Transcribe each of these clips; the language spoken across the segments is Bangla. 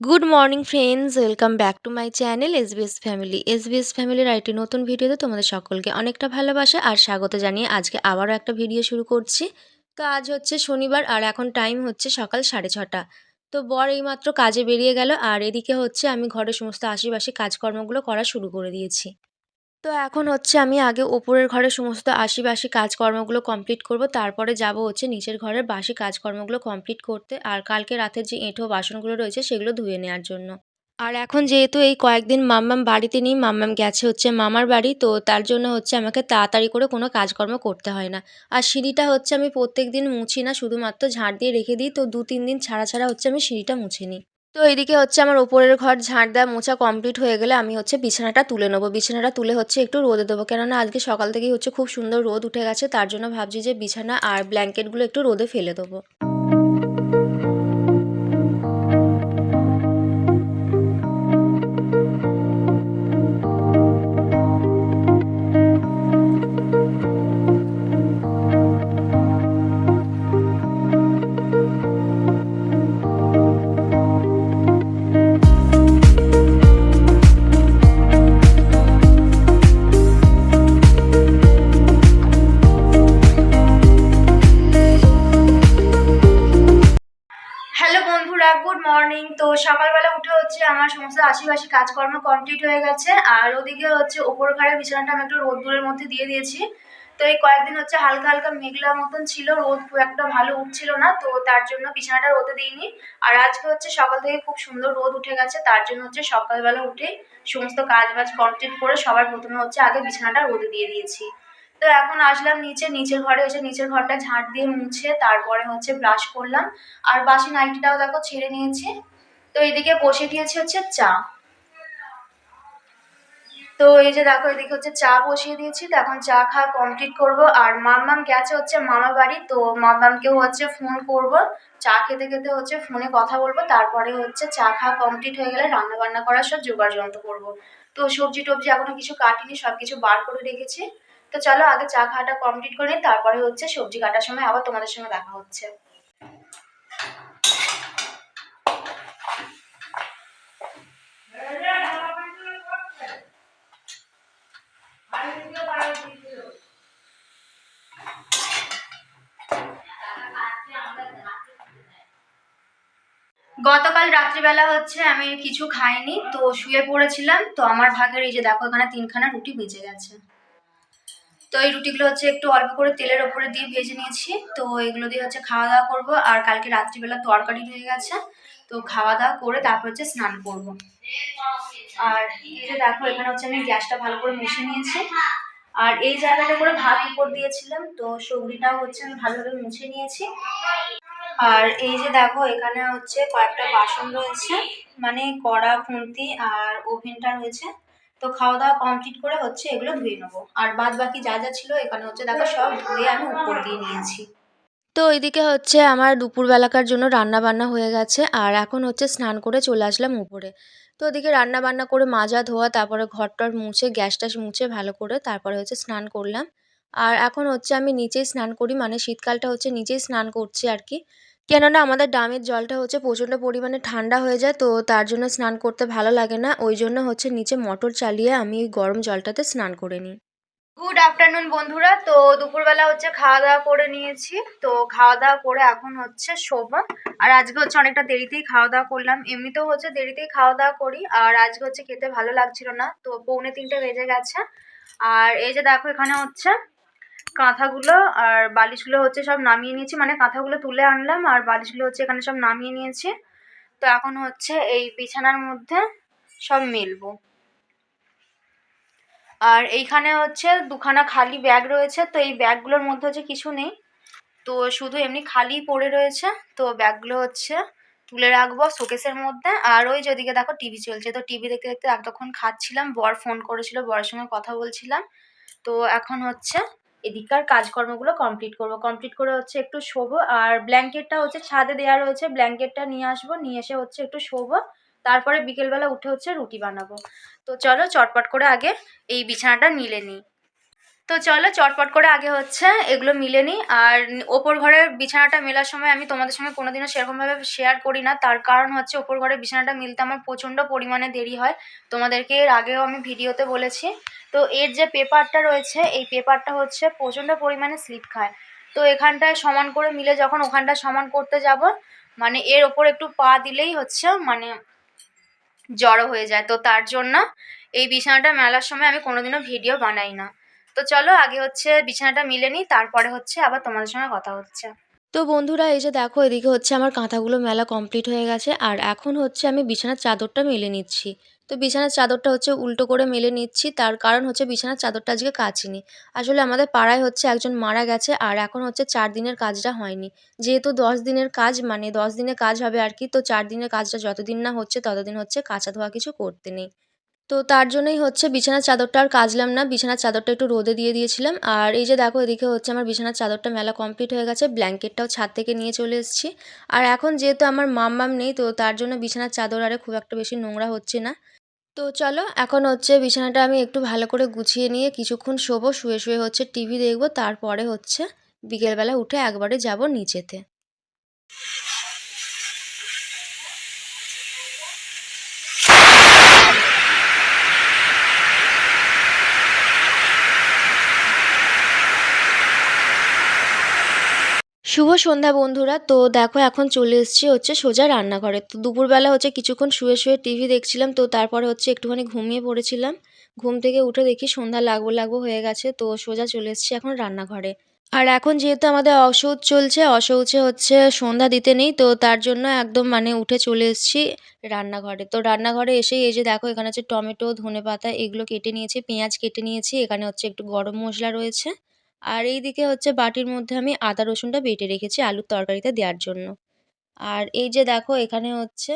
Good morning friends, welcome back to my channel SBS family. SBS ফ্যামিলির আরেকটি নতুন ভিডিওতে তোমাদের সকলকে অনেকটা ভালোবাসা আর স্বাগত জানিয়ে আজকে আবারও একটা ভিডিও শুরু করছি। তো আজ হচ্ছে শনিবার আর এখন টাইম হচ্ছে সকাল 6:30। তো বর এইমাত্র কাজে বেরিয়ে গেল আর এদিকে হচ্ছে আমি ঘরের সমস্ত আশিপাশি কাজকর্মগুলো করা শুরু করে দিয়েছি। তো এখন হচ্ছে আমি আগে ওপরের ঘরের সমস্ত আশিবাসি কাজকর্মগুলো কমপ্লিট করব, তারপরে যাব হচ্ছে নিচের ঘরের বাসি কাজকর্মগুলো কমপ্লিট করতে আর কালকে রাতের যে এঁঠো বাসনগুলো রয়েছে সেগুলো ধুয়ে নেওয়ার জন্য। আর এখন যেহেতু এই কয়েকদিন মাম্মাম বাড়িতে নেই, মাম্মাম গেছে হচ্ছে মামার বাড়ি, তো তার জন্য হচ্ছে আমাকে তাড়াতাড়ি করে কোনো কাজকর্ম করতে হয় না। আর সিঁড়িটা হচ্ছে আমি প্রত্যেক দিন মুছি না, শুধুমাত্র ঝাঁট দিয়ে রেখে দিই, তো 2-3 দিন ছাড়া ছাড়া হচ্ছে আমি সিঁড়িটা মুছে নিই। তো এদিকে হচ্ছে আমার ওপরের ঘর ঝাঁট দেওয়া মোছা কমপ্লিট হয়ে গেলে আমি হচ্ছে বিছানাটা তুলে নেবো। বিছানাটা তুলে হচ্ছে একটু রোদে দেবো, কেননা আজকে সকাল থেকেই হচ্ছে খুব সুন্দর রোদ উঠে গেছে, তার জন্য ভাবছি যে বিছানা আর ব্ল্যাঙ্কেটগুলো একটু রোদে ফেলে দেবো। হ্যালো বন্ধুরা, গুড মর্নিং। তো সকালবেলা উঠে হচ্ছে আমার সমস্ত আশিপাশি কাজকর্ম কমপ্লিট হয়ে গেছে আর ওদিকে হচ্ছে ওপর ঘরের বিছানাটা আমি একটু রোদ্দুরের মধ্যে দিয়ে দিয়েছি। তো এই কয়েকদিন হচ্ছে হালকা হালকা মেঘলা মতন ছিল, রোদ খুব একটা ভালো উঠছিল না, তো তার জন্য বিছানাটা রোদে দিইনি। আর আজকে হচ্ছে সকাল থেকে খুব সুন্দর রোদ উঠে গেছে, তার জন্য হচ্ছে সকালবেলা উঠে সমস্ত কাজ বাজ কমপ্লিট করে সবার প্রথমে হচ্ছে আগে বিছানাটা রোদে দিয়ে দিয়েছি। তো এখন আসলাম নিচের ঘরে, এসে নিচের ঘরটা ঝাঁট দিয়ে মুছে তারপরে হচ্ছে ব্রাশ করলাম আর বাসি নাইটিটাও দেখো ছেড়ে নিয়েছি। তো এদিকে বসে দিয়েছি হচ্ছে চা। তো এই যে দেখো এদিকে হচ্ছে চা বসিয়ে দিয়েছি, তো এখন চা খাওয়া কমপ্লিট করব। আর মাম্মাম গেছে হচ্ছে মামা বাড়ি, তো মাম্মামকেও হচ্ছে ফোন করব, চা খেতে খেতে হচ্ছে ফোনে কথা বলবো, তারপরে হচ্ছে চা খাওয়া কমপ্লিট হয়ে গেলে রান্না বান্না করার সব জোগাড় যন্ত্র করবো। তো সবজি টবজি এখনো কিছু কাটিনি, সব কিছু বার করে রেখেছি। তো চলো আগে চা খাওয়াটা কমপ্লিট করে নিই, তারপরে হচ্ছে সবজি কাটার সময় আবার তোমাদের সঙ্গে দেখা হচ্ছে। গতকাল রাত্রিবেলা হচ্ছে আমি কিছু খাইনি, তো শুয়ে পড়েছিলাম, তো আমার ভাগের এই যে দেখো এখানে 3খানা রুটি বেঁচে গেছে। তো এই রুটিগুলো হচ্ছে একটু অল্প করে তেলের ওপরে দিয়ে ভেজে নিয়েছি, তো এগুলো দিয়ে হচ্ছে খাওয়া দাওয়া করবো। আর কালকে রাত্রিবেলা তরকারি হয়ে গেছে, তো খাওয়া দাওয়া করে তারপর হচ্ছে স্নান করবো। আর এই যে দেখো এখানে হচ্ছে আমি গ্যাসটা ভালো করে মুছে নিয়েছি, আর এই জায়গাটা করে ভাত উপর দিয়েছিলাম, তো সবজিটাও হচ্ছে আমি ভালোভাবে মুছে নিয়েছি। আর এই যে দেখো এখানে হচ্ছে কয়েকটা বাসন রয়েছে, মানে কড়া, খুন্তি আর ওভেনটা রয়েছে। তো খাওয়া দাওয়া কমপ্লিট করে হচ্ছে এগুলো ধুয়ে নেবো, আর বাদ বাকি যা যা ছিল এখানে হচ্ছে দেখো সব ধুয়ে আমি উপর দিয়ে নিয়েছি। তো এদিকে হচ্ছে আমার দুপুরবেলাকার জন্য রান্না বান্না হয়ে গেছে আর এখন হচ্ছে স্নান করে চলে আসলাম উপরে। তো ওদিকে রান্না বান্না করে মাজা ধোয়া, তারপরে ঘরটর মুছে গ্যাস ট্যাস মুছে ভালো করে তারপরে হচ্ছে স্নান করলাম। আর এখন হচ্ছে আমি নিচেই স্নান করি, মানে শীতকালটা হচ্ছে নিচেই স্নান করছি আর কি। কেননা আমাদের ড্রামের জলটা হচ্ছে প্রচণ্ড পরিমাণে ঠান্ডা হয়ে যায়, তো তার জন্য স্নান করতে ভালো লাগে না, ওই জন্য হচ্ছে নিচে মোটর চালিয়ে আমি ওই গরম জলটাতে স্নান করে নিই। গুড আফটারনুন বন্ধুরা। তো দুপুরবেলা হচ্ছে খাওয়া দাওয়া করে নিয়েছি, তো খাওয়া দাওয়া করে এখন হচ্ছে শোবো। আর আজকে হচ্ছে অনেকটা দেরিতেই খাওয়া দাওয়া করলাম, এমনিতেও হচ্ছে দেরিতেই খাওয়া দাওয়া করি, আর আজকে হচ্ছে খেতে ভালো লাগছিল না, তো 2:45 বেজে গেছে। আর এই যে দেখো এখানে হচ্ছে কাঁথাগুলো আর বালিশগুলো হচ্ছে সব নামিয়ে নিয়েছি, মানে কাঁথাগুলো তুলে আনলাম আর বালিশগুলো হচ্ছে এখানে সব নামিয়ে নিয়েছি। তো এখন হচ্ছে এই বিছানার মধ্যে সব মেলবো। আর এইখানে হচ্ছে 2খানা খালি ব্যাগ রয়েছে, তো এই ব্যাগগুলোর মধ্যে হচ্ছে কিছু নেই, তো শুধু এমনি খালি পড়ে রয়েছে। তো ব্যাগগুলো হচ্ছে তুলে রাখবো শোকেসের মধ্যে। আর ওই যে ওদিকে দেখো টিভি চলছে, তো টিভি দেখতে দেখতে এতক্ষণ খাচ্ছিলাম, বর ফোন করেছিল, বরের সঙ্গে কথা বলছিলাম। তো এখন হচ্ছে এদিককার কাজকর্মগুলো কমপ্লিট করব, কমপ্লিট করে হচ্ছে একটু শোবো। আর ব্ল্যাঙ্কেটটা হচ্ছে ছাদে দেওয়া রয়েছে, ব্ল্যাঙ্কেটটা নিয়ে আসবো, নিয়ে এসে হচ্ছে একটু শোবো, তারপরে বিকেলবেলা উঠে হচ্ছে রুটি বানাবো। তো চলো চটপট করে আগে এই বিছানাটা মিলে নিই। তো চলো চটপট করে আগে হচ্ছে এগুলো মিলে নিই। আর ওপর ঘরের বিছানাটা মেলার সময় আমি তোমাদের সঙ্গে কোনোদিনও সেরকমভাবে শেয়ার করি না, তার কারণ হচ্ছে ওপর ঘরের বিছানাটা মিলতে আমার প্রচণ্ড পরিমাণে দেরি হয়। তোমাদেরকে এর আগেও আমি ভিডিওতে বলেছি। তো এর যে পেপারটা রয়েছে এই পেপারটা হচ্ছে প্রচণ্ড পরিমাণে স্লিপ খায়। তো এখানটায় সমান করে মিলে যখন ওখানটায় সমান করতে যাব, মানে এর ওপর একটু পা দিলেই হচ্ছে মানে জড়ো হয়ে যায়। তো তার জন্য এই বিছানাটা মেলার সময় আমি কোনোদিনও ভিডিও বানাই না। তো চলো আগে হচ্ছে বিছানাটা মিলে নিই, তারপরে হচ্ছে আবার তোমাদের সঙ্গে কথা হচ্ছে। তো বন্ধুরা এই যে দেখো এদিকে হচ্ছে আমার কাঁথাগুলো মেলা কমপ্লিট হয়ে গেছে, আর এখন হচ্ছে আমি বিছানার চাদরটা মেলে নিচ্ছি। তো বিছানার চাদরটা হচ্ছে উল্টো করে মেলে নিচ্ছি, তার কারণ হচ্ছে বিছানার চাদরটা আজকে কাচিনি। আসলে আমাদের পাড়ায় হচ্ছে একজন মারা গেছে, আর এখন হচ্ছে 4 দিনের কাজটা হয়নি। যেহেতু 10 দিনের কাজ, মানে 10 দিনে কাজ হবে আর কি, তো 4 দিনের কাজটা যতদিন না হচ্ছে ততদিন হচ্ছে কাচা ধোয়া কিছু করতে নেই। তো তার জন্যই হচ্ছে বিছানার চাদরটা আর কাচলাম না, বিছানার চাদরটা একটু রোদে দিয়ে দিয়েছিলাম। আর এই যে দেখো এদিকে হচ্ছে আমার বিছানার চাদরটা মেলা কমপ্লিট হয়ে গেছে, ব্ল্যাঙ্কেটটাও ছাদ থেকে নিয়ে চলে এসেছি। আর এখন যেহেতু আমার মাম্মাম নেই, তো তার জন্য বিছানার চাদর আরে খুব একটা বেশি নোংরা হচ্ছে না। তো চলো এখন হচ্ছে বিছানাটা আমি একটু ভালো করে গুছিয়ে নিয়ে কিছুক্ষণ শোবো, শুয়ে শুয়ে হচ্ছে টিভি দেখবো, তারপরে হচ্ছে বিকেলবেলা উঠে একবারে যাব নিচেতে। শুভ সন্ধ্যা বন্ধুরা। তো দেখো এখন চলে এসেছি হচ্ছে সোজা রান্নাঘরে। তো দুপুরবেলা হচ্ছে কিছুক্ষণ শুয়ে শুয়ে টিভি দেখছিলাম, তো তারপরে হচ্ছে একটুখানি ঘুমিয়ে পড়েছিলাম। ঘুম থেকে উঠে দেখি সন্ধ্যা লাগবো লাগবো হয়ে গেছে, তো সোজা চলে এসেছি এখন রান্নাঘরে। আর এখন যেহেতু আমাদের অশৌচ চলছে, অশৌচে হচ্ছে সন্ধ্যা দিতে নেই, তো তার জন্য একদম মানে উঠে চলে এসেছি রান্নাঘরে। তো রান্নাঘরে এসেই এই যে দেখো এখানে হচ্ছে টমেটো, ধনেপাতা এগুলো কেটে নিয়েছি, পেঁয়াজ কেটে নিয়েছি, এখানে হচ্ছে একটু গরম মশলা রয়েছে। আর এইদিকে হচ্ছে বাটির মধ্যে আমি আদা রসুনটা বেটে রেখেছি আলুর তরকারিতে দেওয়ার জন্য। আর এই যে দেখো এখানে হচ্ছে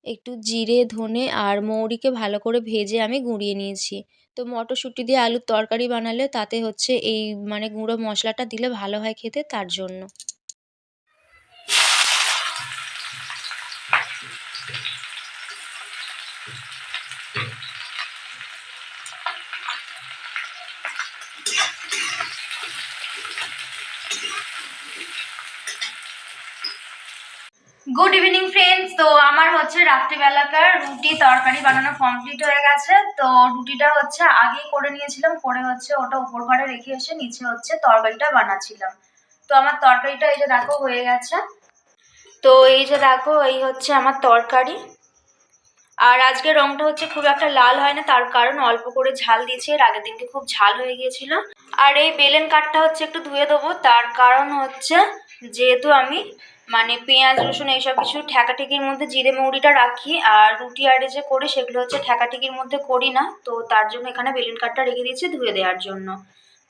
একটু জিরে, ধনে আর মৌরিকে ভালো করে ভেজে আমি গুঁড়িয়ে নিয়েছি। তো মটরশুঁটি দিয়ে আলুর তরকারি বানালে তাতে হচ্ছে এই মানে গুঁড়ো মশলাটা দিলে ভালো হয় খেতে, তার জন্য। Good evening friends. তো আমার হচ্ছে রাত্রিবেলাকার রুটি তরকারি বানানো কমপ্লিট হয়ে গেছে। তো রুটিটা হচ্ছে আগেই করে নিয়েছিলাম, করে হচ্ছে ওটা উপর ঘরে রেখে এসে নিচে হচ্ছে তরকারিটা বানাচ্ছিলাম। তো আমার তরকারিটা এই যে দেখো হয়ে গেছে। তো এই যে দেখো এই হচ্ছে আমার তরকারি। আর আজকে রংটা হচ্ছে খুব একটা লাল হয় না, তার কারণ অল্প করে ঝাল দিয়েছি, এর আগের দিনকে খুব ঝাল হয়ে গিয়েছিল। আর এই বেলেন কাঠটা হচ্ছে একটু ধুয়ে দেবো, তার কারণ হচ্ছে যেহেতু আমি মানে পেঁয়াজ রসুন এইসব কিছু ঠেকাঠেকির মধ্যে জিরে মৌরিটা রাখি, আর রুটি আরে যে করি সেগুলো হচ্ছে ঠেকাঠেকির মধ্যে করি না, তো তার জন্য এখানে বেলেন কাঠটা রেখে দিয়েছি ধুয়ে দেওয়ার জন্য।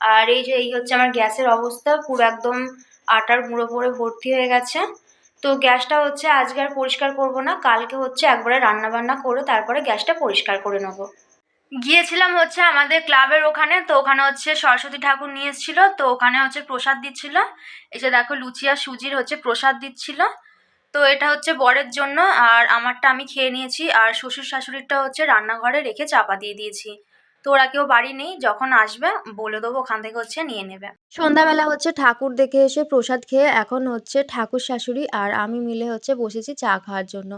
আর এই যে এই হচ্ছে আমার গ্যাসের অবস্থা, পুরো একদম আটার গুঁড়ো পরে ভর্তি হয়ে গেছে। তো গ্যাসটা হচ্ছে আজকে আর পরিষ্কার করব না, কালকে হচ্ছে একবারে রান্না বান্না করে তারপরে গ্যাসটা পরিষ্কার করে নেবো। গিয়েছিলাম হচ্ছে আমাদের ক্লাবের ওখানে, তো ওখানে হচ্ছে সরস্বতী ঠাকুর নিয়ে এসেছিল, তো ওখানে হচ্ছে প্রসাদ দিচ্ছিল। এই যে দেখো লুচি আর সুজির হচ্ছে প্রসাদ দিচ্ছিল। তো এটা হচ্ছে বরের জন্য, আর আমারটা আমি খেয়ে নিয়েছি, আর শ্বশুর শাশুড়িরটা হচ্ছে রান্নাঘরে রেখে চাপা দিয়ে দিয়েছি। তো ওরা কেউ বাড়ি নেই, যখন আসবে বলে দেবো ওখান থেকে হচ্ছে নিয়ে নেবে। সন্ধ্যাবেলা হচ্ছে ঠাকুর দেখে এসে প্রসাদ খেয়ে এখন হচ্ছে ঠাকুর শাশুড়ি আর আমি মিলে হচ্ছে বসেছি চা খাওয়ার জন্য।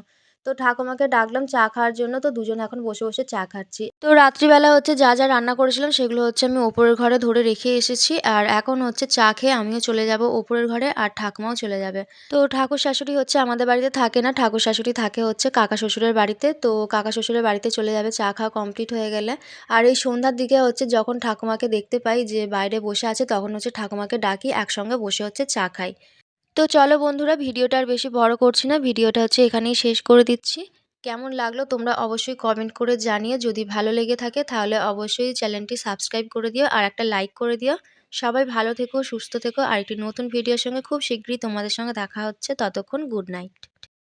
তো ঠাকুমাকে ডাকলাম চা খাওয়ার জন্য, তো দুজনে এখন বসে বসে চা খাচ্ছি। তো রাত্রিবেলা হচ্ছে যা যা রান্না করেছিলাম সেগুলো হচ্ছে আমি ওপরের ঘরে ধরে রেখে এসেছি, আর এখন হচ্ছে চা খেয়ে আমিও চলে যাব ওপরের ঘরে, আর ঠাকুমাও চলে যাবে। তো ঠাকুর শাশুড়ি হচ্ছে আমাদের বাড়িতে থাকে না, ঠাকুর শাশুড়ি থাকে হচ্ছে কাকা শ্বশুরের বাড়িতে, তো কাকা শ্বশুরের বাড়িতে চলে যাবে চা খাওয়া কমপ্লিট হয়ে গেলে। আর এই সন্ধ্যার দিকে হচ্ছে যখন ঠাকুমাকে দেখতে পাই যে বাইরে বসে আছে, তখন হচ্ছে ঠাকুমাকে ডাকি একসঙ্গে বসে হচ্ছে চা খাই। তো চলো বন্ধুরা ভিডিওটা আর বেশি বড় করছি না, ভিডিওটা হচ্ছে এখানেই শেষ করে দিচ্ছি। কেমন লাগলো তোমরা অবশ্যই কমেন্ট করে জানিও, যদি ভালো লেগে থাকে তাহলে অবশ্যই চ্যানেলটি সাবস্ক্রাইব করে দিও আর একটা লাইক করে দিও। সবাই ভালো থেকো, সুস্থ থেকো, আর একটি নতুন ভিডিওর সঙ্গে খুব শীঘ্রই তোমাদের সঙ্গে দেখা হচ্ছে। ততক্ষণ গুড নাইট।